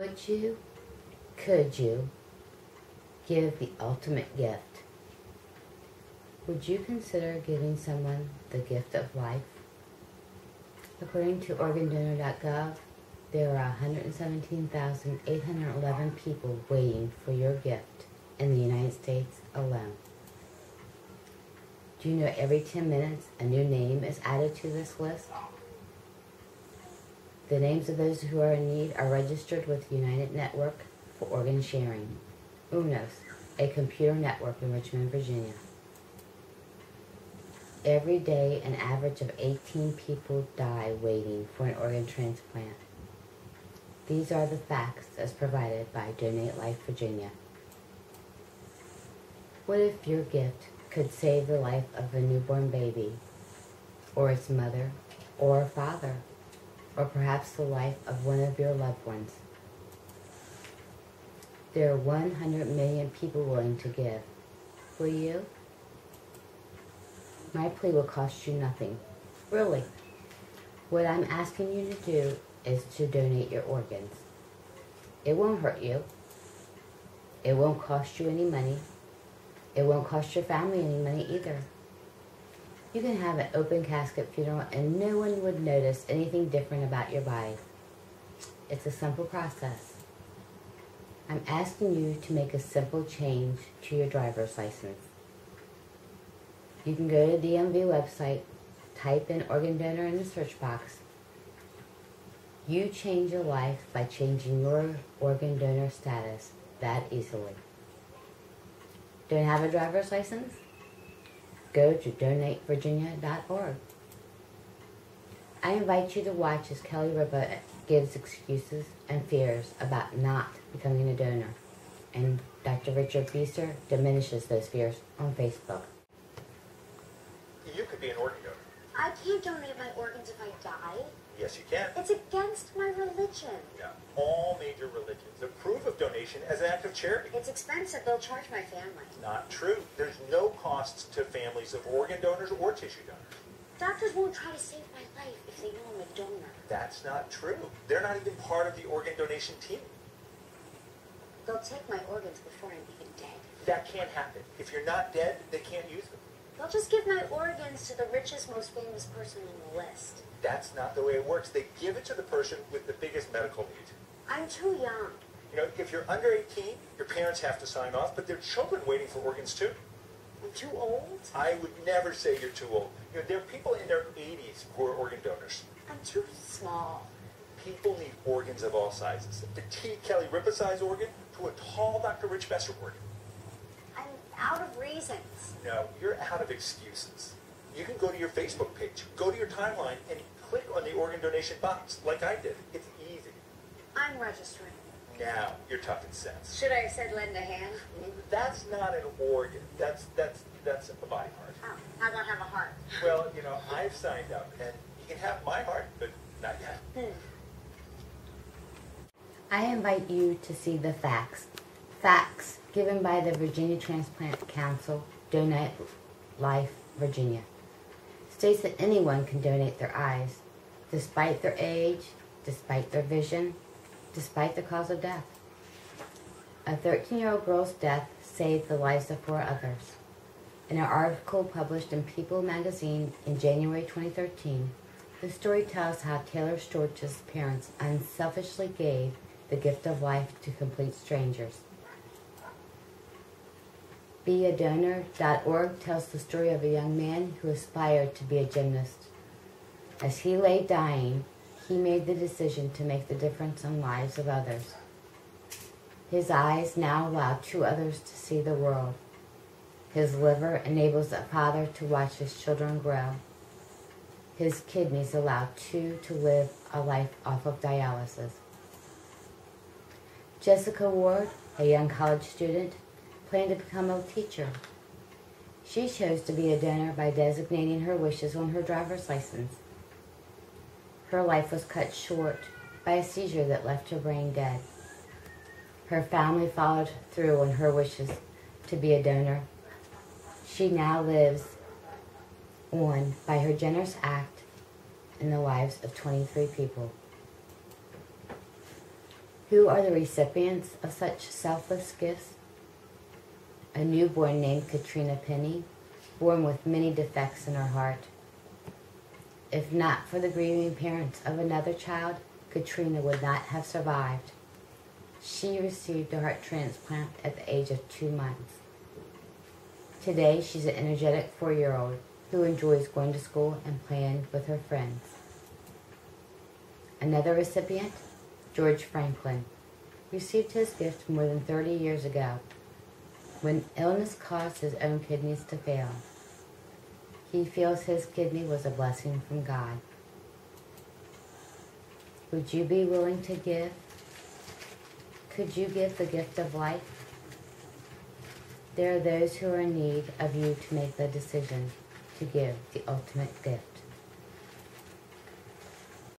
Could you give the ultimate gift? Would you consider giving someone the gift of life? According to organdonor.gov, there are 117,811 people waiting for your gift in the United States alone. Do you know every 10 minutes a new name is added to this list? The names of those who are in need are registered with the United Network for Organ Sharing, UNOS, a computer network in Richmond, Virginia. Every day, an average of 18 people die waiting for an organ transplant. These are the facts as provided by Donate Life Virginia. What if your gift could save the life of a newborn baby, or its mother, or father, or perhaps the life of one of your loved ones? There are 100 million people willing to give. Will you? My plea will cost you nothing. Really. What I'm asking you to do is to donate your organs. It won't hurt you. It won't cost you any money. It won't cost your family any money either. You can have an open casket funeral and no one would notice anything different about your body. It's a simple process. I'm asking you to make a simple change to your driver's license. You can go to the DMV website, type in organ donor in the search box. You change your life by changing your organ donor status that easily. Don't have a driver's license? Go to donatevirginia.org. I invite you to watch as Kelly Ripa gives excuses and fears about not becoming a donor, and Dr. Richard Bieser diminishes those fears on Facebook. You could be an organ donor. I can't donate my organs if I die. Yes, you can. It's against my religion. Yeah, all major religions approve of donation as an act of charity. It's expensive. They'll charge my family. Not true. There's no costs to families of organ donors or tissue donors. Doctors won't try to save my life if they know I'm a donor. That's not true. They're not even part of the organ donation team. They'll take my organs before I'm even dead. That can't happen. If you're not dead, they can't use them. They'll just give my organs to the richest, most famous person on the list. That's not the way it works. They give it to the person with the biggest medical need. I'm too young. You know, if you're under 18, your parents have to sign off, but there are children waiting for organs too. I'm too old? I would never say you're too old. You know, there are people in their 80s who are organ donors. I'm too small. People need organs of all sizes. A petite Kelly Ripa size organ to a tall Dr. Rich Besser organ. I'm out of reasons. No, you're out of excuses. You can go to your Facebook page, go to your timeline, and click on the organ donation box, like I did. It's easy. I'm registering. Now, you're talking sense. Should I have said lend a hand? That's not an organ. That's a body part. Oh, how about have a heart? Well, you know, I've signed up, and you can have my heart, but not yet. I invite you to see the facts. Facts given by the Virginia Transplant Council, Donate Life Virginia. States that anyone can donate their eyes, despite their age, despite their vision, despite the cause of death. A 13-year-old girl's death saved the lives of 4 others. In an article published in People magazine in January 2013, the story tells how Taylor Storch's parents unselfishly gave the gift of life to complete strangers. BeADonor.org tells the story of a young man who aspired to be a gymnast. As he lay dying, he made the decision to make the difference in lives of others. His eyes now allow 2 others to see the world. His liver enables a father to watch his children grow. His kidneys allow 2 to live a life off of dialysis. Jessica Ward, a young college student, planned to become a teacher. She chose to be a donor by designating her wishes on her driver's license. Her life was cut short by a seizure that left her brain dead. Her family followed through on her wishes to be a donor. She now lives on by her generous act in the lives of 23 people. Who are the recipients of such selfless gifts? A newborn named Katrina Penny, born with many defects in her heart. If not for the grieving parents of another child, Katrina would not have survived. She received a heart transplant at the age of 2 months. Today, she's an energetic 4-year-old who enjoys going to school and playing with her friends. Another recipient, George Franklin, received his gift more than 30 years ago when illness caused his own kidneys to fail. He feels his kidney was a blessing from God. Would you be willing to give? Could you give the gift of life? There are those who are in need of you to make the decision to give the ultimate gift.